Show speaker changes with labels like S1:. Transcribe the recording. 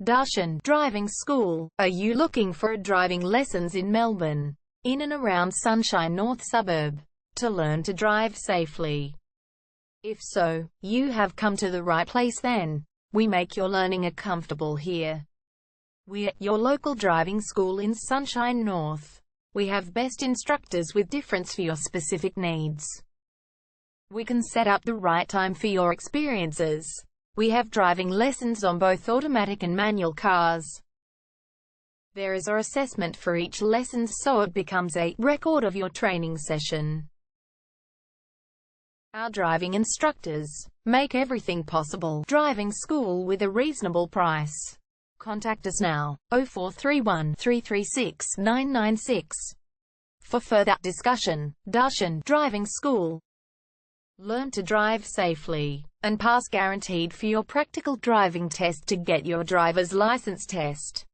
S1: Darshan Driving School. Are you looking for driving lessons in Melbourne, in and around Sunshine North Suburb, to learn to drive safely? If so, you have come to the right place then. We make your learning comfortable here. We're your local driving school in Sunshine North. We have best instructors with difference for your specific needs. We can set up the right time for your experiences. We have driving lessons on both automatic and manual cars. There is an assessment for each lesson, so it becomes a record of your training session. Our driving instructors make everything possible. Driving school with a reasonable price. Contact us now, 0431 336 996. For further discussion. Darshan Driving School. Learn to drive safely and pass guaranteed for your practical driving test to get your driver's license test.